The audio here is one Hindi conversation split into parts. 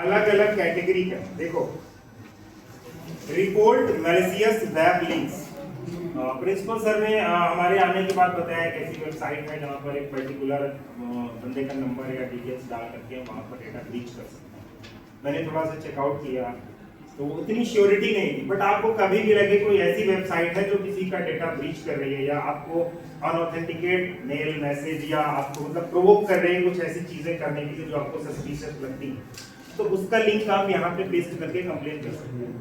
अलग अलग कैटेगरी का देखो, report malicious web links. Principal sir ने हमारे आने के बाद बताया कि ऐसी वेबसाइट है जहाँ पर एक पर्टिकुलर बंदे का नंबर या डिटेल्स डाल करके वहाँ पर डेटा ब्रीच कर सकते हैं। मैंने थोड़ा सा चेकआउट किया तो उतनी श्योरिटी नहीं थी, बट आपको कभी भी लगे कोई ऐसी वेबसाइट है जो किसी का डेटा ब्रीच कर रही है या आपको अनऑथेंटिकेट मेल मैसेज या आपको मतलब प्रोवोक कर रही है कुछ ऐसी चीजें करने के लिए जो आपको सस्पिशियस लगती है, तो उसका लिंक आप यहाँ पे पेस्ट करके कंप्लेन कर सकते हैं।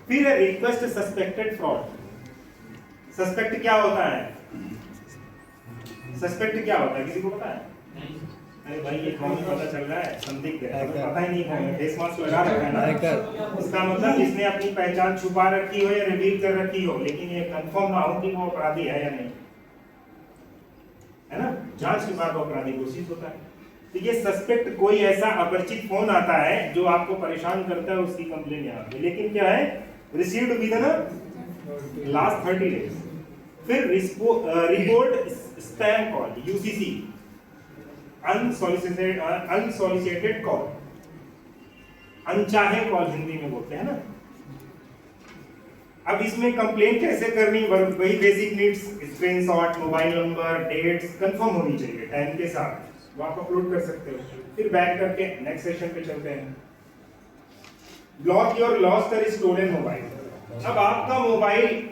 फिर रिक्वेस्ट सस्पेक्टेड फ्रॉड। सस्पेक्ट क्या होता है? सस्पेक्ट क्या होता है किसी को पता है? अरे भाई ये कौन पता चल रहा है, संदिग्ध है, पता ही नहीं कौन है, फेस मास्क लगा रखा है ना, इसका मतलब इसने अपनी पहचान छुपा रखी हो या रिवील कर रखी हो, लेकिन ये कंफर्म ना हो कि वो अपराधी है या नहीं, है ना, जांच के बाद वो अपराधी घोषित होता है। तो ये सस्पेक्ट कोई ऐसा अपरिचित फोन आता है जो आपको परेशान करता है, उसकी कंप्लेन यहाँ पे, लेकिन क्या है, received within last 30 days. फिर report spam call, UCC, unsolicited call, अनचाहे कॉल हिंदी में बोलते हैं ना। अब इसमें कंप्लेन कैसे करनी, वही basic needs, screenshot, mobile number, dates confirm होनी चाहिए टाइम के साथ, वो आप अपलोड कर सकते हो। फिर बैक करके नेक्स्ट सेशन पे चलते हैं। ब्लॉक योर लॉस्ट और स्टोलन मोबाइल। अब आपका मोबाइल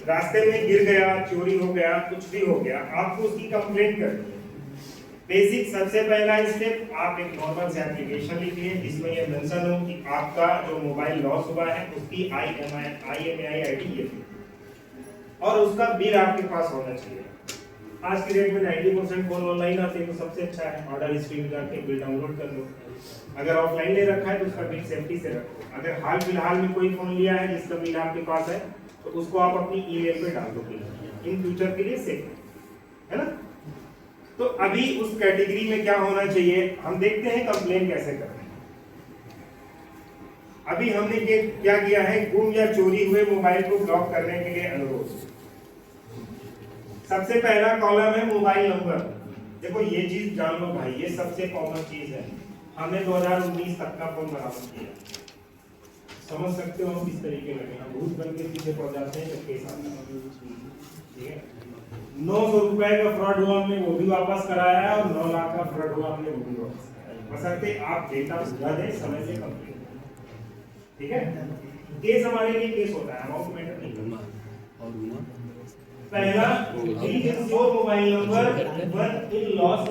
रास्ते में गिर गया, चोरी हो गया, कुछ भी हो गया, आपको उसकी कंप्लेंट करनी है। बेसिक सबसे पहला स्टेप, आप एक नॉर्मल से एप्लीकेशन लिखिए जिसमें ये मेंशन हो कि आपका जो मोबाइल लॉस हुआ है उसकी IMEI ID ये और उसका बिल आपके पास होना चाहिए। आज की डेट में 90% फोन ऑनलाइन आते हैं तो सबसे अच्छा है, ऑर्डर हिस्ट्री में जाके बिल डाउनलोड कर लो। अगर ऑफलाइन ले रखा है तो उसका बिल सेफ्टी से रखो। अगर हाल फिलहाल में कोई फोन लिया है जिसका बिल आपके पास है तो उसको आप अपनी ईमेल पे डाल दो, इन फ्यूचर के लिए सेफ है ना। तो अभी उस कैटेगरी में क्या होना चाहिए, हम देखते हैं कंप्लेन कैसे करते हैं। अभी हमने ये क्या किया है, गुम या चोरी हुए मोबाइल को ब्लॉक करने के लिए अनुरोध। सबसे पहला कॉलम है मोबाइल नंबर। देखो ये चीज जान लो भाई, ये सबसे कॉमन चीज है, हमने 2019 तक का फोन बरामद किया। समझ सकते हो किस तरीके लगेगा, भूत बन के पीछे पड़ जाते हैं जब केस आता है, ठीक है। 900 रुपए का फ्रॉड हुआ, हमने वो भी वापस कराया है, और 9 लाख का फ्रॉड हुआ, हमने वो भी वापस कराया। बशर्ते आप डेटा पूरा दें, समय से कंप्लीट, ठीक है। केस हमारे लिए केस होता है, अमाउंट मैटर नहीं करता। पहला, mobile number one in loss